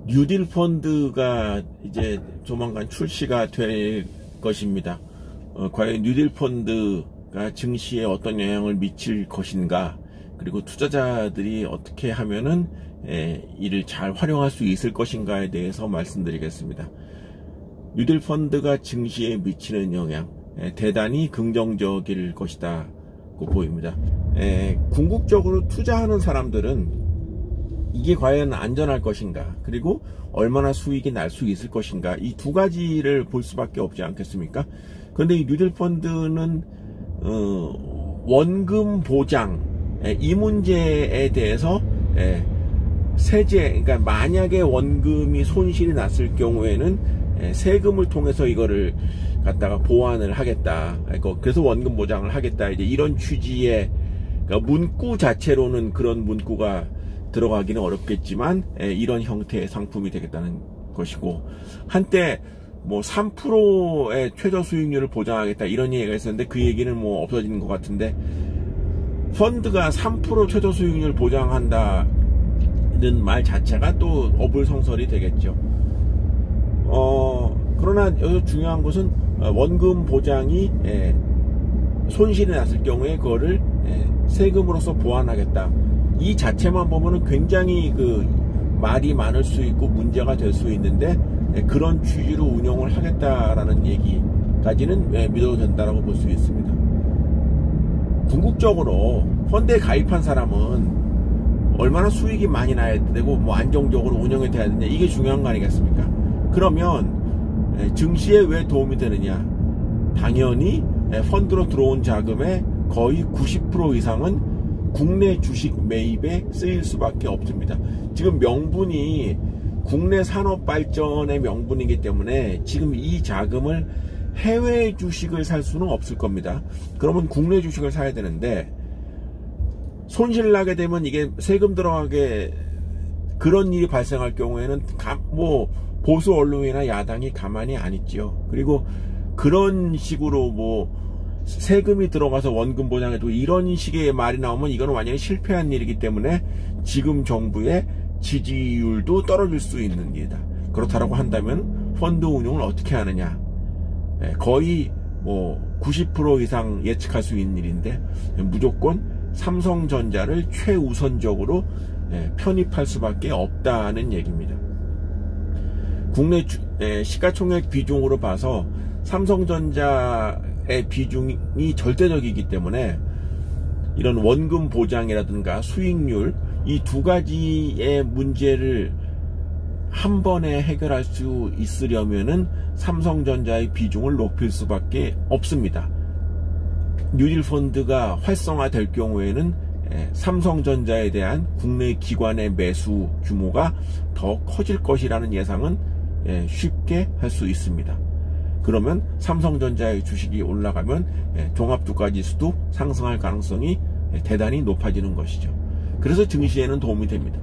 뉴딜 펀드가 이제 조만간 출시가 될 것입니다. 과연 뉴딜 펀드가 증시에 어떤 영향을 미칠 것인가, 그리고 투자자들이 어떻게 하면은 이를 잘 활용할 수 있을 것인가에 대해서 말씀드리겠습니다. 뉴딜 펀드가 증시에 미치는 영향 대단히 긍정적일 것이다고 보입니다. 궁극적으로 투자하는 사람들은 이게 과연 안전할 것인가, 그리고 얼마나 수익이 날 수 있을 것인가, 이 두 가지를 볼 수밖에 없지 않겠습니까? 그런데 이 뉴딜 펀드는 원금 보장, 이 문제에 대해서 세제, 그러니까 만약에 원금이 손실이 났을 경우에는 세금을 통해서 이거를 갖다가 보완을 하겠다, 그래서 원금 보장을 하겠다, 이제 이런 취지의, 그러니까 문구 자체로는 그런 문구가 들어가기는 어렵겠지만 이런 형태의 상품이 되겠다는 것이고, 한때 뭐 3%의 최저 수익률을 보장하겠다 이런 얘기가 있었는데 그 얘기는 뭐 없어지는 것 같은데, 펀드가 3% 최저 수익률 보장한다는 말 자체가 또 어불성설이 되겠죠. 그러나 여기서 중요한 것은 원금 보장이 손실이 났을 경우에 그거를 세금으로서 보완하겠다, 이 자체만 보면은 굉장히 말이 많을 수 있고 문제가 될 수 있는데, 그런 취지로 운영을 하겠다라는 얘기까지는 믿어도 된다라고 볼 수 있습니다. 궁극적으로 펀드에 가입한 사람은 얼마나 수익이 많이 나야 되고 뭐 안정적으로 운영이 돼야 되냐, 이게 중요한 거 아니겠습니까? 그러면 증시에 왜 도움이 되느냐? 당연히 펀드로 들어온 자금의 거의 90% 이상은 국내 주식 매입에 쓰일 수밖에 없습니다. 지금 명분이 국내 산업 발전의 명분이기 때문에 지금 이 자금을 해외 주식을 살 수는 없을 겁니다. 그러면 국내 주식을 사야 되는데, 손실 나게 되면 이게 세금 들어가게, 그런 일이 발생할 경우에는 뭐 보수 언론이나 야당이 가만히 안 있지요. 그리고 그런 식으로 뭐 세금이 들어가서 원금 보장해도 이런 식의 말이 나오면 이거는 완전히 실패한 일이기 때문에 지금 정부의 지지율도 떨어질 수 있는 일이다. 그렇다라고 한다면 펀드 운용을 어떻게 하느냐, 거의 뭐 90% 이상 예측할 수 있는 일인데, 무조건 삼성전자를 최우선적으로 편입할 수밖에 없다는 얘기입니다. 국내 시가총액 비중으로 봐서 삼성전자의 비중이 절대적이기 때문에 이런 원금 보장이라든가 수익률, 이 두 가지의 문제를 한 번에 해결할 수 있으려면은 삼성전자의 비중을 높일 수밖에 없습니다. 뉴딜 펀드가 활성화될 경우에는 삼성전자에 대한 국내 기관의 매수 규모가 더 커질 것이라는 예상은 쉽게 할 수 있습니다. 그러면 삼성전자의 주식이 올라가면 종합주가지수도 상승할 가능성이 대단히 높아지는 것이죠. 그래서 증시에는 도움이 됩니다.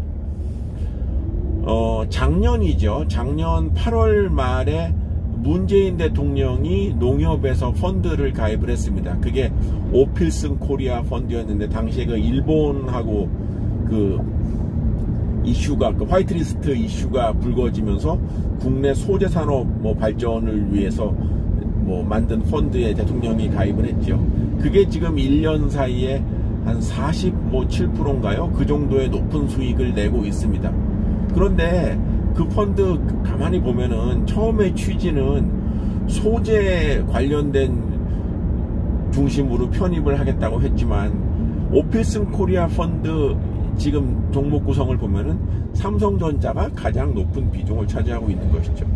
작년이죠. 작년 8월 말에 문재인 대통령이 농협에서 펀드를 가입을 했습니다. 그게 오필슨 코리아 펀드였는데, 당시에 그 일본하고 이슈가, 화이트리스트 이슈가 불거지면서 국내 소재 산업 발전을 위해서 만든 펀드에 대통령이 가입을 했죠. 그게 지금 1년 사이에 한 47%인가요? 그 정도의 높은 수익을 내고 있습니다. 그런데 그 펀드 가만히 보면은 처음에 취지는 소재 관련된 중심으로 편입을 하겠다고 했지만, 오필슨 코리아 펀드 지금 종목 구성을 보면은 삼성전자가 가장 높은 비중을 차지하고 있는 것이죠.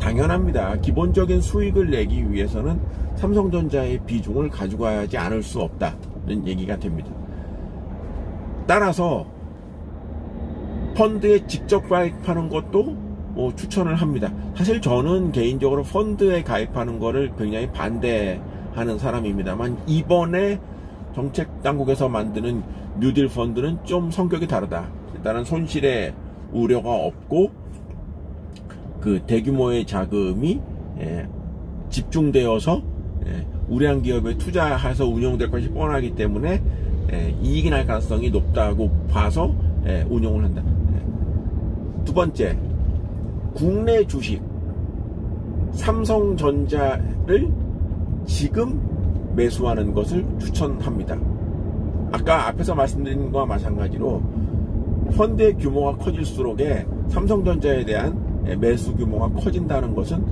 당연합니다. 기본적인 수익을 내기 위해서는 삼성전자의 비중을 가져가지 않을 수 없다는 얘기가 됩니다. 따라서 펀드에 직접 가입하는 것도 추천을 합니다. 사실 저는 개인적으로 펀드에 가입하는 거를 굉장히 반대하는 사람입니다만, 이번에 정책당국에서 만드는 뉴딜 펀드는 좀 성격이 다르다. 일단은 손실의 우려가 없고 대규모의 자금이 집중되어서 우량 기업에 투자해서 운용될 것이 뻔하기 때문에 이익이 날 가능성이 높다고 봐서 운용을 한다. 두 번째, 국내 주식 삼성전자를 지금 매수하는 것을 추천합니다. 아까 앞에서 말씀드린 것과 마찬가지로 펀드의 규모가 커질수록에 삼성전자에 대한 매수 규모가 커진다는 것은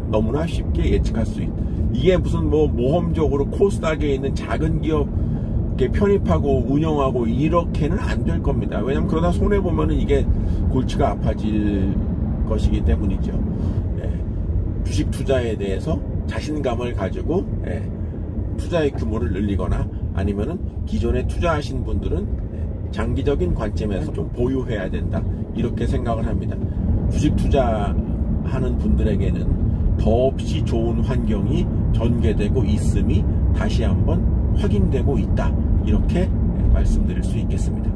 너무나 쉽게 예측할 수 있다. 이게 무슨 뭐 모험적으로 코스닥에 있는 작은 기업 편입하고 운영하고 이렇게는 안 될 겁니다. 왜냐하면 그러다 손해보면은 이게 골치가 아파질 것이기 때문이죠. 주식 투자에 대해서 자신감을 가지고 투자의 규모를 늘리거나 아니면은 기존에 투자하신 분들은 장기적인 관점에서 좀 보유해야 된다, 이렇게 생각을 합니다. 주식 투자하는 분들에게는 더없이 좋은 환경이 전개되고 있음이 다시 한번 확인되고 있다, 이렇게 말씀드릴 수 있겠습니다.